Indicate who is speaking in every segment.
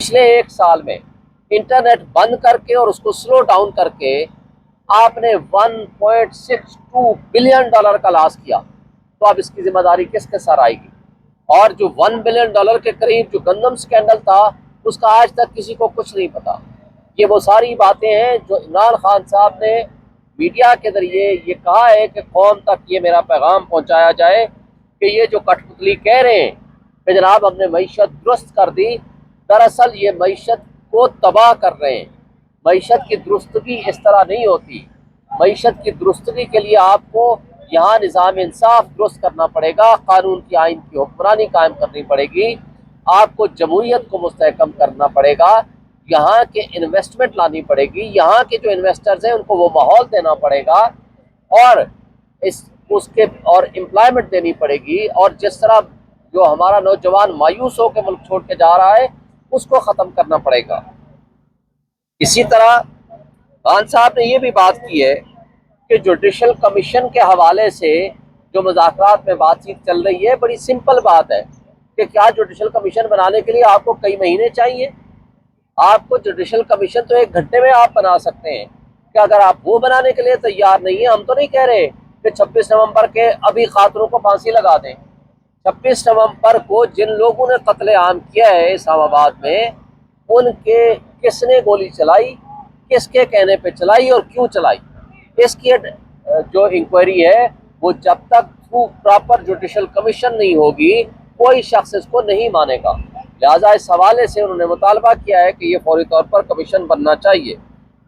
Speaker 1: पिछले एक साल में इंटरनेट बंद करके और उसको स्लो डाउन करके आपने 1.62 बिलियन डॉलर का लॉस किया, तो अब इसकी जिम्मेदारी किसके सर आएगी? और जो 1 बिलियन डॉलर के करीब जो गंदम स्कैंडल था, उसका आज तक किसी को कुछ नहीं पता। ये वो सारी बातें हैं जो इमरान खान साहब ने मीडिया के जरिए ये कहा है कि कौम तक ये मेरा पैगाम पहुंचाया जाए कि ये जो कठपुतली कह रहे हैं कि जनाब हमने मईशत दुरुस्त कर दी, दरअसल ये मईशत को तबाह कर रहे हैं। मईशत की दुरुस्तगी इस तरह नहीं होती। मईशत की दुरुस्तगी के लिए आपको यहाँ निज़ाम इंसाफ दुरुस्त करना पड़ेगा, कानून की आइन की हुक्मरानी कायम करनी पड़ेगी, आपको जमहूरियत को मुस्तहकम करना पड़ेगा, यहाँ के इन्वेस्टमेंट लानी पड़ेगी, यहाँ के जो इन्वेस्टर्स हैं उनको वो माहौल देना पड़ेगा और इस उसके और एम्प्लॉयमेंट देनी पड़ेगी। और जिस तरह जो हमारा नौजवान मायूस होकर मुल्क छोड़ के जा रहा है उसको ख़त्म करना पड़ेगा। इसी तरह खान साहब ने ये भी बात की है कि जुडिशल कमीशन के हवाले से जो मुज़ाकरात में बातचीत चल रही है, बड़ी सिंपल बात है कि क्या जुडिशल कमीशन बनाने के लिए आपको कई महीने चाहिए? आपको जुडिशल कमीशन तो 1 घंटे में आप बना सकते हैं। कि अगर आप वो बनाने के लिए तैयार नहीं है, हम तो नहीं कह रहे कि 26 नवंबर के अभी खातूनों को फांसी लगा दें। 26 नवंबर को जिन लोगों ने कत्ले आम किया है इस्लामाबाद में, उनके किसने गोली चलाई, किसके कहने पे चलाई और क्यों चलाई, इसकी जो इंक्वायरी है वो जब तक प्रॉपर जुडिशल कमीशन नहीं होगी कोई शख्स इसको नहीं मानेगा। लिहाजा इस हवाले से उन्होंने मुतालबा किया है कि ये फौरी तौर पर कमीशन बनना चाहिए।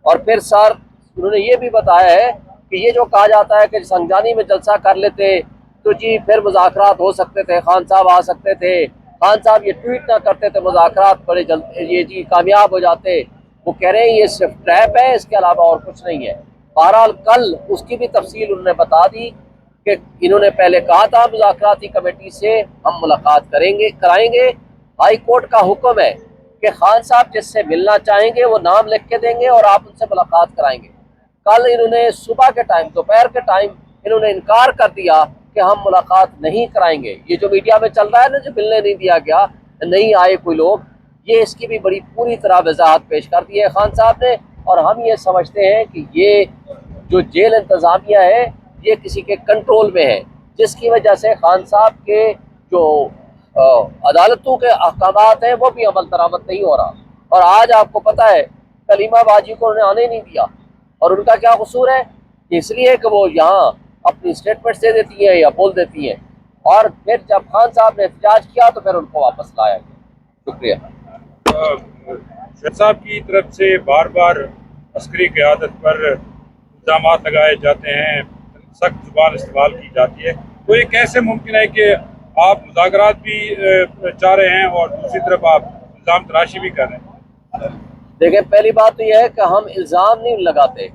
Speaker 1: और फिर सर उन्होंने ये भी बताया है कि ये जो कहा जाता है कि संजानी में जलसा कर लेते तो जी फिर मुज़ाकरात हो सकते थे, खान साहब आ सकते थे, खान साहब ये ट्वीट ना करते थे, मुज़ाकरात बड़े जल्द ये जी कामयाब हो जाते। वो कह रहे हैं ये सिर्फ ट्रैप है, इसके अलावा और कुछ नहीं है। बहरहाल कल उसकी भी तफसील उन्होंने बता दी कि इन्होंने पहले कहा था मुज़ाकराती कमेटी से हम मुलाकात कराएंगे। हाई कोर्ट का हुक्म है कि खान साहब जिससे मिलना चाहेंगे वो नाम लिख के देंगे और आप उनसे मुलाकात कराएंगे। कल इन्होंने सुबह के टाइम, दोपहर के टाइम इन्होंने इनकार कर दिया कि हम मुलाकात नहीं कराएंगे। ये जो मीडिया में चल रहा है ना, जो मिलने नहीं दिया गया, नहीं आए कोई लोग, ये इसकी भी बड़ी पूरी तरह वजाहत पेश कर दी है खान साहब ने। और हम ये समझते हैं कि ये जो जेल इंतज़ामिया है ये किसी के कंट्रोल में है, जिसकी वजह से खान साहब के जो अदालतों के अहकामात हैं वो भी अमल दरामद नहीं हो रहा। और आज आपको पता है कलीमा बाजी को उन्हें आने नहीं दिया, और उनका क्या कसूर है? इसलिए कि वो यहाँ अपनी स्टेटमेंट दे देती हैं या बोल देती हैं, और फिर जब खान साहब ने एहतजाज किया तो फिर उनको वापस लाया गया। शुक्रिया।
Speaker 2: शेख साहब की तरफ से बार बार अस्करी क़यादत पर इल्ज़ाम लगाए जाते हैं, सख्त जुबान इस्तेमाल की जाती है, तो ये कैसे मुमकिन है कि आप मुज़ाकरात भी चाह रहे हैं और दूसरी तरफ आप इल्ज़ाम तराशी भी कर रहे हैं?
Speaker 1: देखिए, पहली बात तो यह है कि हम इल्ज़ाम नहीं लगाते,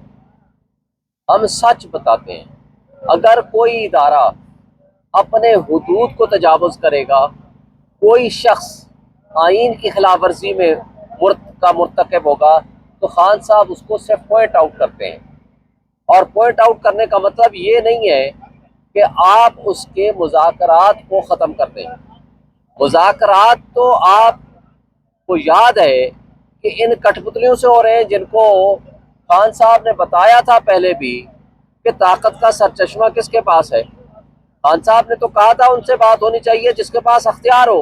Speaker 1: हम सच बताते हैं। अगर कोई इदारा अपने हुदूद को तजावुज़ करेगा, कोई शख्स आइन की खिलाफ वर्जी में मुर्तकब होगा, तो खान साहब उसको सिर्फ पॉइंट आउट करते हैं। और पॉइंट आउट करने का मतलब ये नहीं है कि आप उसके मुज़ाकरात को ख़त्म कर दें। मुज़ाकरात तो आपको याद है कि इन कठपुतलियों से हो रहे हैं, जिनको खान साहब ने बताया था पहले भी कि ताकत का सरचश्मा किसके पास है। खान साहब ने तो कहा था उनसे बात होनी चाहिए जिसके पास अख्तियार हो।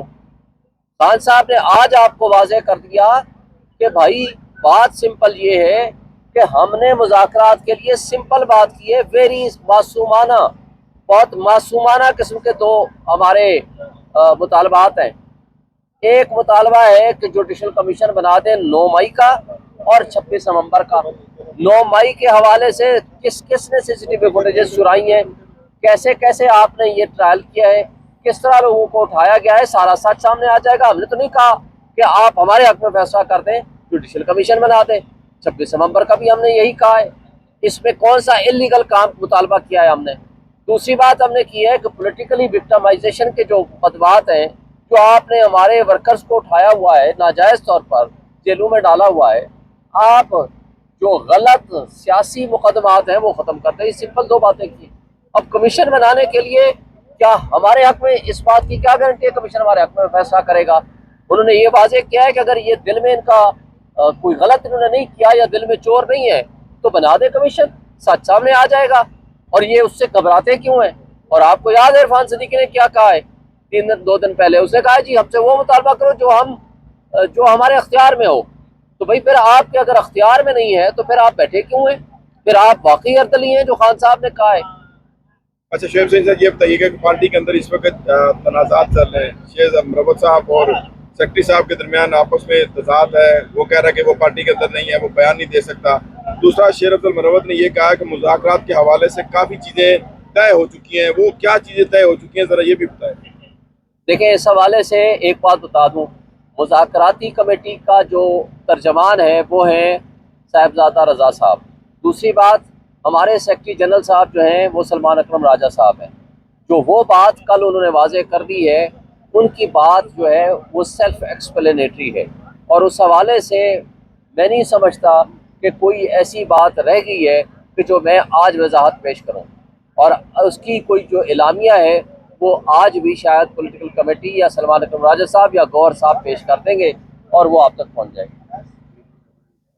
Speaker 1: खान साहब ने आज आपको वाज़ेह कर दिया कि भाई बात सिंपल ये है कि हमने मुज़ाकरात के लिए सिंपल बात की है, वेरी मासूमाना, बहुत मासूमाना किस्म के दो हमारे मुतालबात हैं। एक मुतालबा है कि जुडिशल कमीशन बना दें 9 मई का और 26 नवंबर का। 9 मई के हवाले से किस किसने CCTV फुटेजेस चुराई हैं, कैसे कैसे आपने ये ट्रायल किया है, किस तरह लोगों को उठाया गया है, सारा सच सामने आ जाएगा। हमने तो नहीं कहा कि आप हमारे हक में फैसला कर दें, जुडिशल कमीशन बना दें। 26 नवंबर का भी हमने यही कहा है। इसमें कौन सा इलीगल काम मुतालबा किया है हमने? दूसरी बात हमने की है कि पॉलिटिकली विक्टिमाइजेशन के जो बदवात हैं, जो आपने हमारे वर्कर्स को उठाया हुआ है नाजायज़ तौर पर, जेलों में डाला हुआ है, आप जो गलत सियासी मुकदमात हैं वो ख़त्म करते हैं। सिंपल दो बातें की। अब कमीशन बनाने के लिए क्या हमारे हक में, इस बात की क्या गारंटी है कमीशन हमारे हक में फैसला करेगा? उन्होंने ये वाजे किया है कि अगर ये दिल में इनका कोई गलत इन्होंने नहीं किया या दिल में चोर नहीं है तो बना दे कमीशन, सच सामने आ जाएगा। और ये उससे घबराते क्यों हैं? और आपको याद है इरफान सिद्दीकी ने क्या कहा है 2 दिन पहले? उसने कहा जी हमसे वो मुतालबा करो जो हमारे अख्तियार में हो। तो भाई फिर आपके अगर अख्तियार में नहीं है तो फिर आप बैठे क्यों हैं? फिर आप वाकई अर्दली हैं जो खान साहब ने कहा है।
Speaker 3: अच्छा शुएब सिंह साहब, ये बताइएगा कि पार्टी के अंदर इस वक्त तनाज़ात चल रहे हैं। शेख अमरवत साहब और सेक्रेटरी साहब के दरमियान आपस में तजाद है। वो कह रहा है कि वो पार्टी के अंदर नहीं है, वो बयान नहीं दे सकता। दूसरा, शेर अब्दुल मरवत ने यह कहा कि मुज़ाकरात के हवाले से काफ़ी चीज़ें तय हो चुकी हैं। वो क्या चीज़ें तय हो चुकी हैं, ज़रा ये भी बताएं।
Speaker 1: देखें, इस हवाले से एक बात बता दूं, मुज़ाकराती कमेटी का जो तर्जमान है वो है साहिबजादा रज़ा साहब। दूसरी बात, हमारे सेक्रेटरी जनरल साहब जो हैं वो सलमान अकरम राजा साहब हैं। जो वो बात कल उन्होंने वाज़े कर दी है, उनकी बात जो है वो सेल्फ एक्सप्लेनेटरी है। और उस हवाले से मैं नहीं समझता कि कोई ऐसी बात रह गई है कि जो मैं आज वजाहत पेश करूं। और उसकी कोई जो एलामिया है वो आज भी शायद पॉलिटिकल कमेटी या सलमान अकरम राजा साहब या गौहर साहब पेश कर देंगे और वो आप तक पहुंच जाएगी।